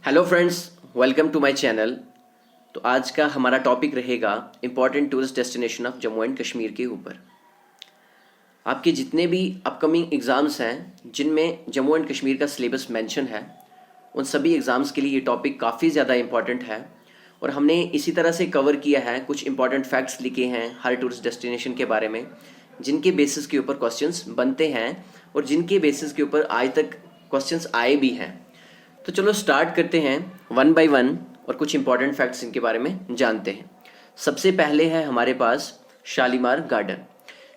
Hello friends, welcome to my channel. तो आज का हमारा टॉपिक रहेगा important tourist destination of Jammu and Kashmir के ऊपर। आपके जितने भी अपकमिंग एग्ज़ाम्स हैं जिनमें जम्मू एंड कश्मीर का सिलेबस मेंशन है, उन सभी एग्ज़ाम्स के लिए ये टॉपिक काफ़ी ज़्यादा इम्पॉर्टेंट है। और हमने इसी तरह से कवर किया है, कुछ इंपॉर्टेंट फैक्ट्स लिखे हैं हर टूरिस्ट डेस्टिनेशन के बारे में, जिनके बेसिस के ऊपर क्वेश्चंस बनते हैं और जिनके बेसिस के ऊपर आज तक क्वेश्चंस आए भी हैं। तो चलो स्टार्ट करते हैं वन बाय वन और कुछ इंपॉर्टेंट फैक्ट्स इनके बारे में जानते हैं। सबसे पहले है हमारे पास शालीमार गार्डन।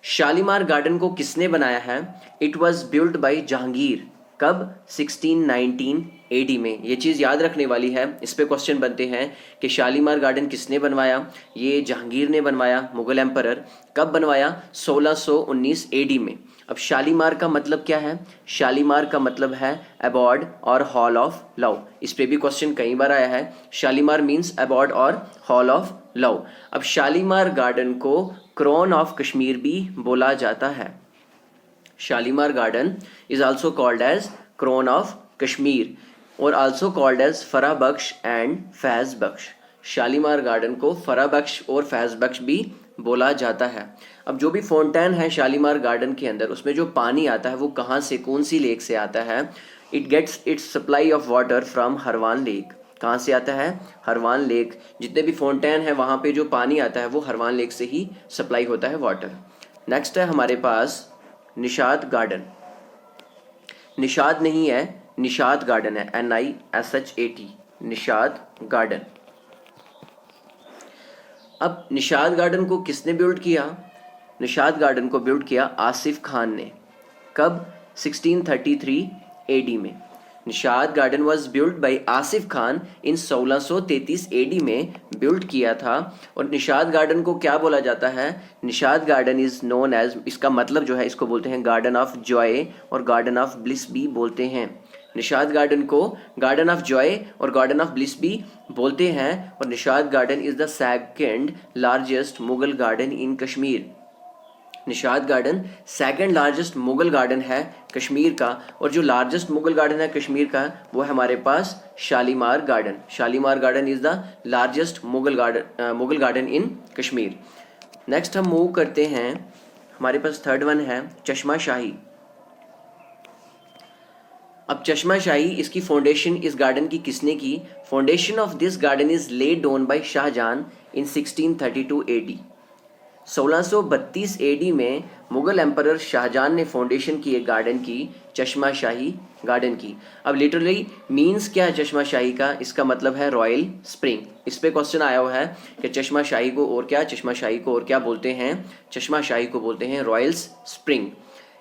शालीमार गार्डन को किसने बनाया है? It was build by Jahangir. कब? 1619 एडी में। ये चीज़ याद रखने वाली है, इस पे क्वेश्चन बनते हैं कि शालीमार गार्डन किसने बनवाया। ये जहांगीर ने बनवाया, मुगल एम्परर। कब बनवाया? 1619 एडी में। अब शालीमार का मतलब क्या है? शालीमार का मतलब है अबॉर्ड और हॉल ऑफ लव। इस पे भी क्वेश्चन कई बार आया है। शालीमार मीन्स अबॉर्ड और हॉल ऑफ लव। अब शालीमार गार्डन को क्राउन ऑफ कश्मीर भी बोला जाता है। Shalimar garden is also called as crown of Kashmir और also called as Farah Bakhsh and Faiz Bakhsh. Shalimar garden को फरा बख्श और फैज बख्श भी बोला जाता है। अब जो भी फाउंटेन है शालीमार गार्डन के अंदर, उसमें जो पानी आता है वो कहाँ से, कौन सी लेक से आता है? It gets its supply of water from Harwan lake. कहाँ से आता है? हरवान लेक। जितने भी फाउंटेन है वहाँ पे जो पानी आता है वो हरवान लेक से ही सप्लाई होता है वाटर। नेक्स्ट है हमारे पास निशात गार्डन। निशात नहीं है, निशात गार्डन है, NISHAT, निशात गार्डन। अब निशात गार्डन को किसने बिल्ड किया? निशात गार्डन को बिल्ड किया आसिफ खान ने। कब? 1633 एडी में। Nishat garden was build by Asif Khan in 1633 AD में बिल्ड किया था। और निशात गार्डन को क्या बोला जाता है? Nishat garden is known as, इसका मतलब जो है इसको बोलते हैं गार्डन ऑफ जॉय और गार्डन ऑफ ब्लिस भी बोलते हैं। निशात गार्डन को गार्डन ऑफ जॉय और गार्डन ऑफ ब्लिस भी बोलते हैं। और Nishat garden is the second largest Mughal garden in Kashmir. Nishat garden second largest Mughal garden है कश्मीर का। और जो लार्जेस्ट मुगल गार्डन है कश्मीर का वो है हमारे पास Shalimar garden. Shalimar garden is the largest Mughal garden in Kashmir. Next हम मूव करते हैं, हमारे पास थर्ड वन है चश्मा शाही। अब चश्मा शाही, इसकी फाउंडेशन इस गार्डन की किसने की? Foundation of this garden is laid down by Shahjahan in 1632 AD. 1632 AD में मुगल एम्परर शाहजहां ने फाउंडेशन की एक गार्डन की, चश्मा शाही गार्डन की। अब लिटरली मीन्स क्या है चश्मा शाही का? इसका मतलब है रॉयल स्प्रिंग। इस पे क्वेश्चन आया हुआ है कि चश्मा शाही को और क्या, चश्मा शाही को और क्या बोलते हैं? चश्मा शाही को बोलते हैं royal spring.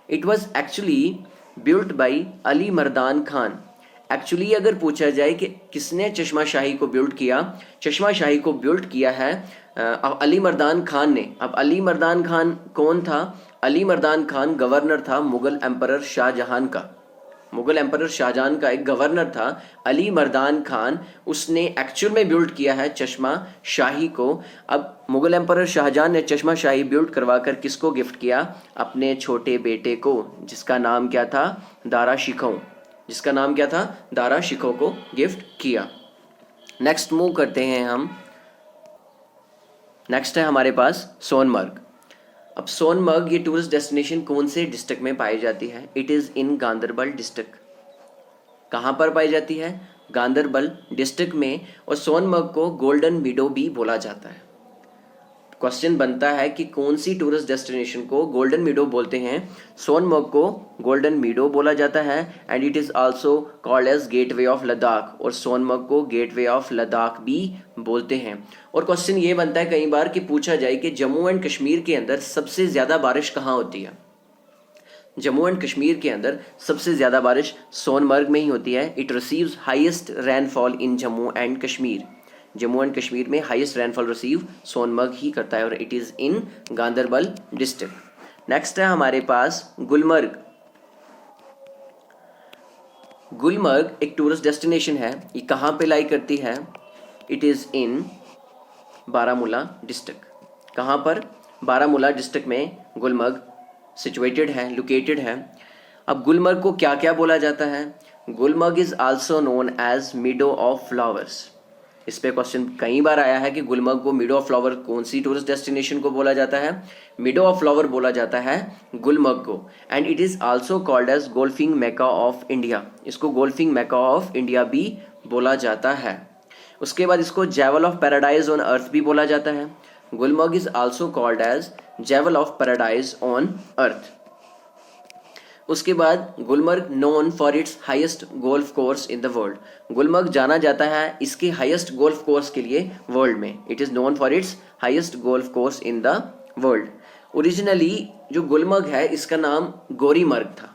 It was actually built by Ali Mardan Khan. Actually अगर पूछा जाए कि किसने चश्मा शाही को बिल्ड किया, चश्मा शाही को बिल्ड किया है अली मर्दान खान ने। अब अली मर्दान खान कौन था? अली मर्दान खान गवर्नर था मुगल एम्परर शाहजहां का। मुगल एम्परर शाहजहां का एक गवर्नर था अली मर्दान खान, उसने एक्चुअल में बिल्ड किया है चश्मा शाही को। अब मुगल एम्परर शाहजहां ने चश्मा शाही बिल्ड करवाकर किसको गिफ्ट किया? अपने छोटे बेटे को, जिसका नाम क्या था? दारा शिकोह। जिसका नाम क्या था? दारा शिकोह को गिफ्ट किया। नेक्स्ट मूव करते हैं हम, नेक्स्ट है हमारे पास सोनमर्ग। अब सोनमर्ग ये टूरिस्ट डेस्टिनेशन कौन से डिस्ट्रिक्ट में पाई जाती है? It is in Ganderbal district. कहाँ पर पाई जाती है? गांदरबल डिस्ट्रिक्ट में। और सोनमर्ग को गोल्डन मीडो भी बोला जाता है। क्वेश्चन बनता है कि कौन सी टूरिस्ट डेस्टिनेशन को गोल्डन मीडो बोलते हैं? सोनमर्ग को गोल्डन मीडो बोला जाता है। And it is also called as gateway of Ladakh. और सोनमर्ग को गेटवे ऑफ लद्दाख भी बोलते हैं। और क्वेश्चन ये बनता है कई बार कि पूछा जाए कि जम्मू एंड कश्मीर के अंदर सबसे ज़्यादा बारिश कहाँ होती है? जम्मू एंड कश्मीर के अंदर सबसे ज़्यादा बारिश सोनमर्ग में ही होती है। It receives highest rainfall in Jammu and Kashmir. Jammu and Kashmir में हाईएस्ट रेनफॉल रिसीव सोनमर्ग ही करता है और it is in Ganderbal district. Next है हमारे पास गुलमर्ग। गुलमर्ग एक टूरिस्ट डेस्टिनेशन है। ये कहाँ पे लाई करती है? It is in Baramulla district. कहाँ पर? बारामूला डिस्ट्रिक्ट में गुलमर्ग सिचुएटेड है, लोकेटेड है। अब गुलमर्ग को क्या क्या बोला जाता है? Gulmarg is also known as meadow of flowers. इस पे क्वेश्चन कई बार आया है कि गुलमर्ग को मीडो ऑफ फ्लावर कौन सी टूरिस्ट डेस्टिनेशन को बोला जाता है? मीडो ऑफ फ्लावर बोला जाता है गुलमर्ग को। And it is also called as golfing mecca of India. इसको गोल्फिंग मेका ऑफ इंडिया भी बोला जाता है। उसके बाद इसको जेवल ऑफ पैराडाइज ऑन अर्थ भी बोला जाता है। Gulmarg is also called as jewel of paradise on earth. उसके बाद Gulmarg known for its highest golf course in the world. Gulmarg जाना जाता है इसके हाईएस्ट गोल्फ कोर्स के लिए वर्ल्ड में। It is known for its highest golf course in the world. Originally जो गुलमर्ग है इसका नाम गोरीमर्ग था।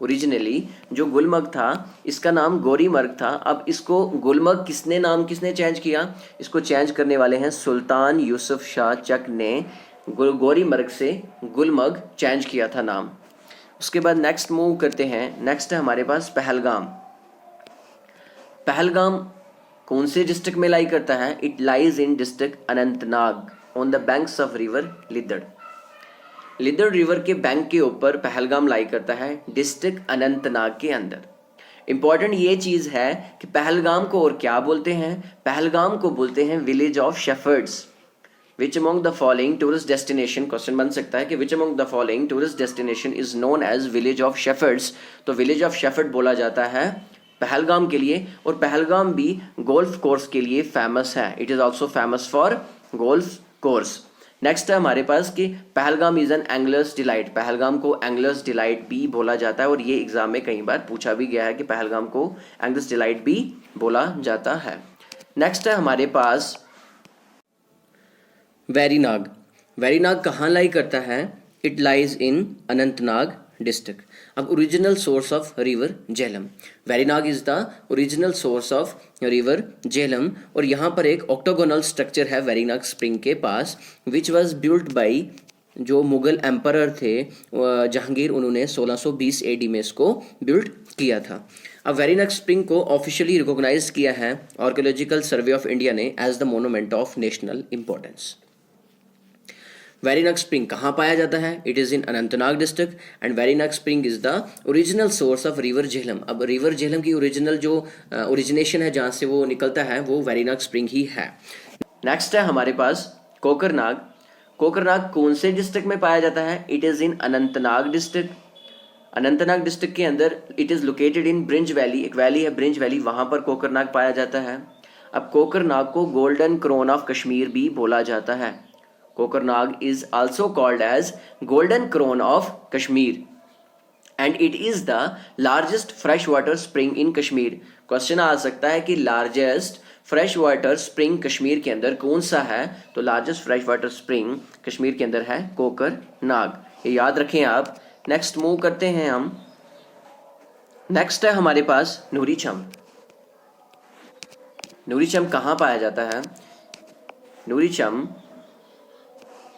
ओरिजिनली जो गुलमर्ग था इसका नाम गोरीमर्ग था। अब इसको गुलमर्ग किसने चेंज किया? इसको चेंज करने वाले हैं सुल्तान यूसुफ शाह चक ने गोरीमर्ग से गुलमर्ग चेंज किया था नाम। उसके बाद नेक्स्ट मूव करते हैं। नेक्स्ट है हमारे पास पहलगाम। पहलगाम कौन से डिस्ट्रिक्ट में लाई करता है? It lies in district Anantnag on the banks of river Lidder. Lidder river के बैंक के ऊपर पहलगाम लाई करता है डिस्ट्रिक्ट अनंतनाग के अंदर। इंपॉर्टेंट ये चीज़ है कि पहलगाम को और क्या बोलते हैं? पहलगाम को बोलते हैं village of shepherd's. Which among the following tourist destination, question बन सकता है कि which among the following tourist destination is known as village of shepherds। तो village of shepherd बोला जाता है पहलगाम के लिए, और पहलगाम भी गोल्फ कोर्स के लिए फेमस है। It is also famous for golf course. Next है हमारे पास कि Pahalgam is an anglers delight. Pahalgam को एंगलर्स डिलाइट भी बोला जाता है, और ये एग्जाम में कई बार पूछा भी गया है कि पहलगाम को एंगलर्स डिलाइट भी बोला जाता है। नेक्स्ट है हमारे पास वेरीनाग। वेरीनाग कहाँ लाई करता है? It lies in Anantnag district. अब original source of river Jhelum. Verinag is the original source of river Jhelum, और यहाँ पर एक ऑक्टोगोनल स्ट्रक्चर है वेरीनाग स्प्रिंग के पास, विच वॉज बिल्ट बाई जो मुगल एम्परर थे जहांगीर, उन्होंने 1620 AD में इसको बिल्ड किया था। अब वेरीनाग स्प्रिंग को ऑफिशियली रिकॉग्नाइज किया है आर्कियोलॉजिकल सर्वे ऑफ इंडिया ने as the monument of national importance. Verinag spring कहाँ पाया जाता है? It is in Anantnag district, and Verinag spring is the original source of river Jhelum. अब रिवर झेलम की ओरिजिनल जो ओरिजिनेशन है जहाँ से वो निकलता है वो वेरीनाग स्प्रिंग ही है। नेक्स्ट है हमारे पास कोकरनाग। कोकरनाग कौन से डिस्ट्रिक्ट में पाया जाता है? It is in Anantnag district. Anantnag district के अंदर it is located in Breng valley. एक वैली है ब्रिंज वैली, वहाँ पर कोकरनाग पाया जाता है। अब कोकरनाग को गोल्डन क्रोन ऑफ कश्मीर भी बोला जाता है। Kokernag is also called as golden crown of Kashmir, and it is the largest freshwater spring in Kashmir। Question आ सकता है कि largest fresh water spring Kashmir के अंदर कौन सा है? तो largest fresh water spring Kashmir के अंदर है कोकरनाग। ये याद रखें आप। नेक्स्ट मूव करते हैं हम। नेक्स्ट है हमारे पास नूरीचम। नूरीचम कहाँ पाया जाता है? नूरीचम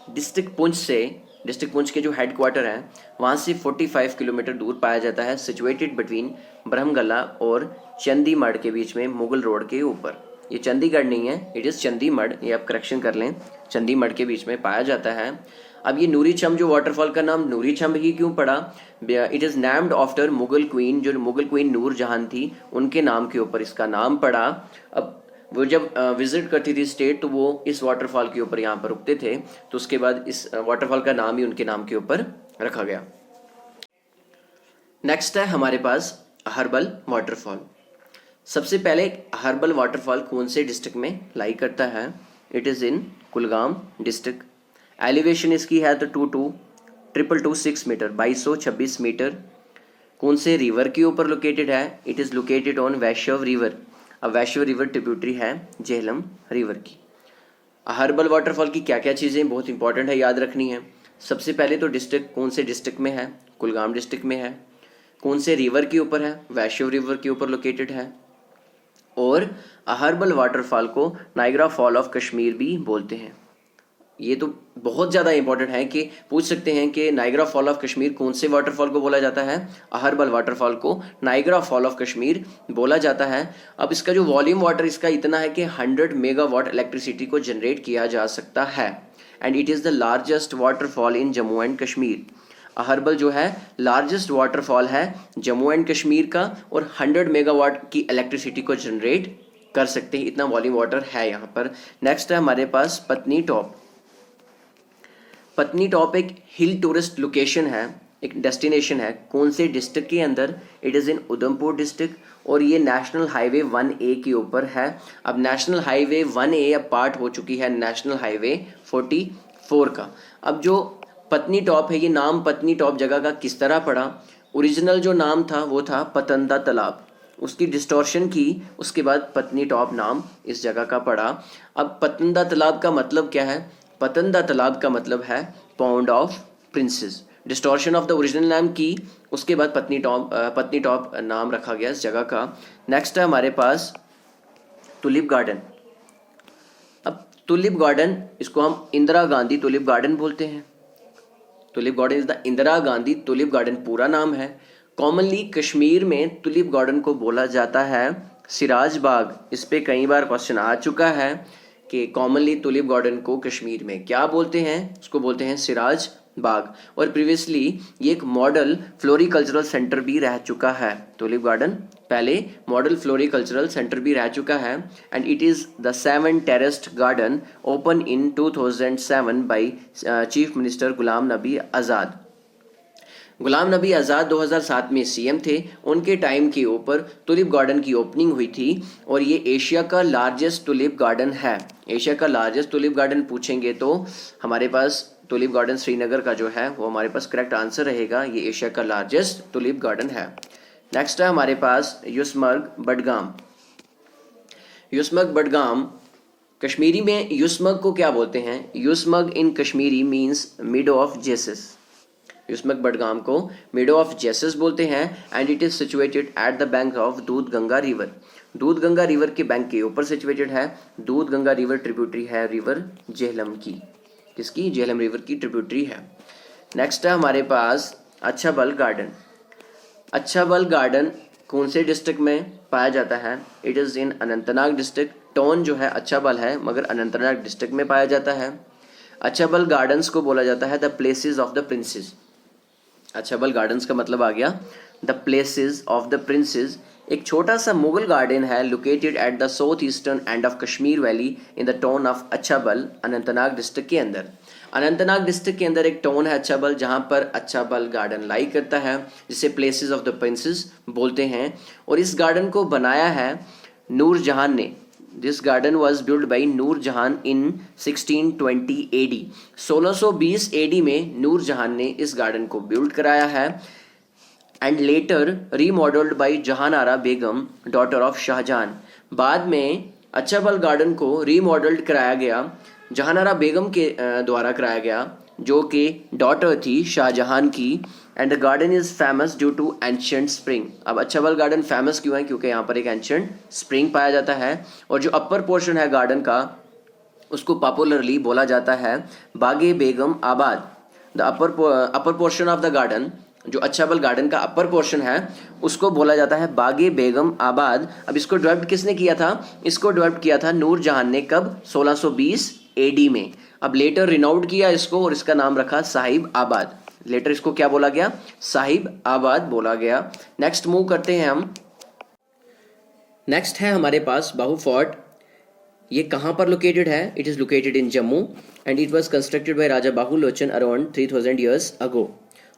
डिस्ट्रिक्ट पुंछ के जो हेडक्वार्टर हैं वहाँ से 45 किलोमीटर दूर पाया जाता है, सिचुएटेड बिटवीन ब्रह्मगला और चंडीमढ़ के बीच में, मुगल रोड के ऊपर। ये चंडीगढ़ नहीं है, इट इज़ चंडीमढ़, ये आप करेक्शन कर लें, चंडीमढ़ के बीच में पाया जाता है। अब ये नूरीचम जो वाटरफॉल का नाम नूरीचम ही क्यों पड़ा? It is named after Mughal queen, जो मुगल क्वीन नूरजहान थी उनके नाम के ऊपर इसका नाम पड़ा। अब वो जब विजिट करती थी स्टेट तो वो इस वाटरफॉल के ऊपर यहाँ पर रुकते थे, तो उसके बाद इस वाटरफॉल का नाम ही उनके नाम के ऊपर रखा गया। नेक्स्ट है हमारे पास अहरबल वाटरफॉल। सबसे पहले अहरबल वाटरफॉल कौन से डिस्ट्रिक्ट में लाई करता है? It is in Kulgam district. Elevation इसकी है तो 2226 मीटर, 2226 मीटर। कौन से रिवर के ऊपर लोकेटेड है? It is located on Vaishnav river. अब वैष्णव रिवर ट्रिब्यूटरी है झेलम रिवर की। अहरबल वाटरफॉल की क्या क्या चीज़ें बहुत इंपॉर्टेंट है, याद रखनी है। सबसे पहले तो डिस्ट्रिक्ट कौन से डिस्ट्रिक्ट में है? कुलगाम डिस्ट्रिक्ट में है। कौन से रिवर के ऊपर है? वैष्णव रिवर के ऊपर लोकेटेड है। और अहरबल वाटरफॉल को नाइग्रा फॉल ऑफ कश्मीर भी बोलते हैं। ये तो बहुत ज़्यादा इंपॉर्टेंट है कि पूछ सकते हैं कि नाइग्रा फॉल ऑफ कश्मीर कौन से वाटरफॉल को बोला जाता है? अहरबल वाटरफॉल को नाइग्रा फॉल ऑफ कश्मीर बोला जाता है। अब इसका जो वॉल्यूम वाटर इसका इतना है कि 100 मेगावाट इलेक्ट्रिसिटी को जनरेट किया जा सकता है, and it is the largest waterfall in Jammu and Kashmir. Aharbal जो है लार्जेस्ट वाटरफॉल है जम्मू एंड कश्मीर का और 100 मेगावाट की इलेक्ट्रिसिटी को जनरेट कर सकते हैं, इतना वॉल्यूम वाटर है यहाँ पर। नेक्स्ट है हमारे पास पत्नी टॉप। पत्नी टॉप एक हिल टूरिस्ट लोकेशन है, एक डेस्टिनेशन है। कौन से डिस्ट्रिक्ट के अंदर? It is in Udhampur district और ये नेशनल हाईवे 1A के ऊपर है। अब नेशनल हाईवे 1A अब पार्ट हो चुकी है नेशनल हाईवे 44 का। अब जो पत्नी टॉप है, ये नाम पत्नी टॉप जगह का किस तरह पड़ा? ओरिजिनल जो नाम था वो था पतंदा तालाब, उसकी डिस्टॉर्शन की, उसके बाद पत्नी टॉप नाम इस जगह का पड़ा। अब पतंदा तालाब का मतलब क्या है? पतंदा तालाब का मतलब है pound of princess. Distortion of the original नाम की, उसके बाद पत्नी टॉप नाम रखा गया इस जगह का। नेक्स्ट है हमारे पास टुलिप गार्डन। अब टुलिप गार्डन, इसको हम इंदिरा गांधी टुलिप गार्डन बोलते हैं। Tulip garden is the Indira Gandhi tulip garden पूरा नाम है। कॉमनली कश्मीर में टुलिप गार्डन को बोला जाता है सिराज बाग। इस पे कई बार क्वेश्चन आ चुका है कि कॉमनली टुलिप गार्डन को कश्मीर में क्या बोलते हैं? उसको बोलते हैं सिराज बाग। और प्रीवियसली ये एक मॉडल फ्लोरिकल्चरल सेंटर भी रह चुका है। टुलिप गार्डन पहले मॉडल फ्लोरिकल्चरल सेंटर भी रह चुका है and it is the 7 terraced garden open in 2007 by chief minister Ghulam Nabi Azad. गुलाम नबी आज़ाद 2007 में सीएम थे, उनके टाइम के ऊपर टुलिप गार्डन की ओपनिंग हुई थी और ये एशिया का लार्जेस्ट टुलिप गार्डन है। एशिया का लार्जेस्ट टुलिप गार्डन पूछेंगे तो हमारे पास टुलिप गार्डन श्रीनगर का जो है वो हमारे पास करेक्ट आंसर रहेगा। ये एशिया का लार्जेस्ट टुलिप गार्डन है। नेक्स्ट है हमारे पास युसमर्ग बडगाम। युसमर्ग बडगाम, कश्मीरी में युसमर्ग को क्या बोलते हैं? Yusmarg in Kashmiri means meadow of Jesus. Yusmarg Budgam को मिडो ऑफ जेसिस बोलते हैं and it is situated at the bank of Doodh Ganga river. दूध गंगा रिवर के बैंक के ऊपर सिचुएटेड है। दूध गंगा रिवर ट्रिब्यूटरी है रिवर झेलम की। किसकी? झेलम रिवर की ट्रिब्यूटरी है। नेक्स्ट है हमारे पास अच्छाबल गार्डन। अच्छाबल गार्डन कौन से डिस्ट्रिक्ट में पाया जाता है? It is in Anantnag district. Tone जो है अच्छाबल है मगर अनंतनाग डिस्ट्रिक्ट में पाया जाता है। अच्छाबल गार्डन्स को बोला जाता है the places of the princess. Achabal gardens का मतलब आ गया the places of the princess. एक छोटा सा मुगल गार्डन है located at the south eastern end of Kashmir valley in the town of Achabal, Anantnag district के अंदर। अनंतनाग डिस्ट्रिक्ट के अंदर एक टाउन है अच्छाबल जहाँ पर अच्छाबल गार्डन लाई करता है, जिसे प्लेसेस ऑफ द प्रिंसेस बोलते हैं। और इस गार्डन को बनाया है नूर जहान ने। This garden was build by Noor Jahan in 1620 AD। 1620 AD में नूर जहान ने इस गार्डन को बिल्ड कराया है and later remodelled by Jahanara Begum, daughter of Shahjahan. बाद में अच्छाबल गार्डन को रीमॉडल्ड कराया गया, जहानारा बेगम के द्वारा कराया गया, जो कि डॉटर थी शाहजहां की। And the garden is famous due to ancient spring. अब अच्छाबल गार्डन फेमस क्यों है? क्योंकि यहाँ पर एक एंशियंट स्प्रिंग पाया जाता है और जो अपर पोर्शन है गार्डन का उसको पॉपुलरली बोला जाता है बागे बेगम आबाद। The upper portion of the garden, जो अच्छाबल गार्डन का अपर पोर्शन है उसको बोला जाता है बागे बेगम आबाद। अब इसको डेवलप किसने किया था? इसको डेवलप किया था नूर जहान ने। कब? 1620 AD में। अब लेटर रिनाउंड किया इसको और इसका नाम रखा साहिब आबाद। लेटर इसको क्या बोला गया? साहिब आबाद बोला गया। नेक्स्ट मूव करते हैं हम। नेक्स्ट है हमारे पास बाहू फोर्ट। ये कहाँ पर लोकेटेड है? It is located in Jammu and it was constructed by Raja Bahu Lochan around 3000 years अगो।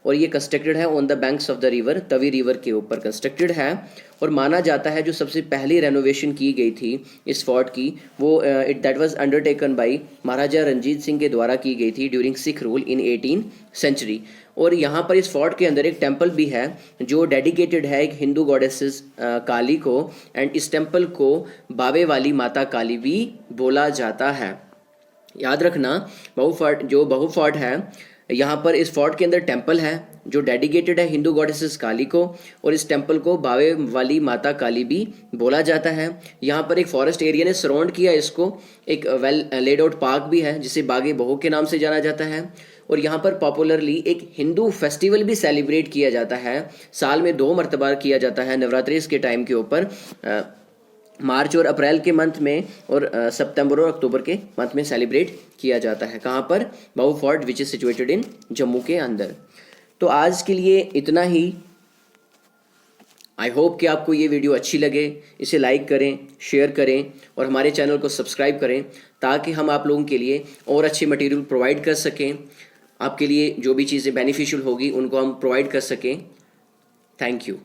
और ये कंस्ट्रक्टेड है on the banks of the river, Tawi river के ऊपर कंस्ट्रक्टेड है। और माना जाता है जो सबसे पहली रेनोवेशन की गई थी इस फोर्ट की वो दैट वाज अंडरटेकन बाय महाराजा रंजीत सिंह के द्वारा की गई थी during sick rule in 18th century। और यहाँ पर इस फोर्ट के अंदर एक टेम्पल भी है जो डेडिकेटेड है एक हिंदू गॉडेसेस काली को एंड इस टेम्पल को बावे वाली माता काली भी बोला जाता है। याद रखना बाहू फोर्ट है, यहाँ पर इस फोर्ट के अंदर टेम्पल है जो डेडिकेटेड है हिंदू गॉडेसेस काली को और इस टेम्पल को बावे वाली माता काली भी बोला जाता है। यहाँ पर एक फॉरेस्ट एरिया ने सराउंड किया इसको। एक वेल लेड आउट पार्क भी है जिसे बागे बहू के नाम से जाना जाता है। और यहाँ पर पॉपुलरली एक हिंदू फेस्टिवल भी सेलिब्रेट किया जाता है। साल में 2 मरतबा किया जाता है नवरात्रि के टाइम के ऊपर, मार्च और अप्रैल के मंथ में और सितंबर और अक्टूबर के मंथ में सेलिब्रेट किया जाता है। कहाँ पर? Bahu fort which is situated in Jammu के अंदर। तो आज के लिए इतना ही। आई होप कि आपको ये वीडियो अच्छी लगे। इसे लाइक करें, शेयर करें और हमारे चैनल को सब्सक्राइब करें, ताकि हम आप लोगों के लिए और अच्छे मटेरियल प्रोवाइड कर सकें। आपके लिए जो भी चीज़ें बेनिफिशियल होगी उनको हम प्रोवाइड कर सकें। Thank you.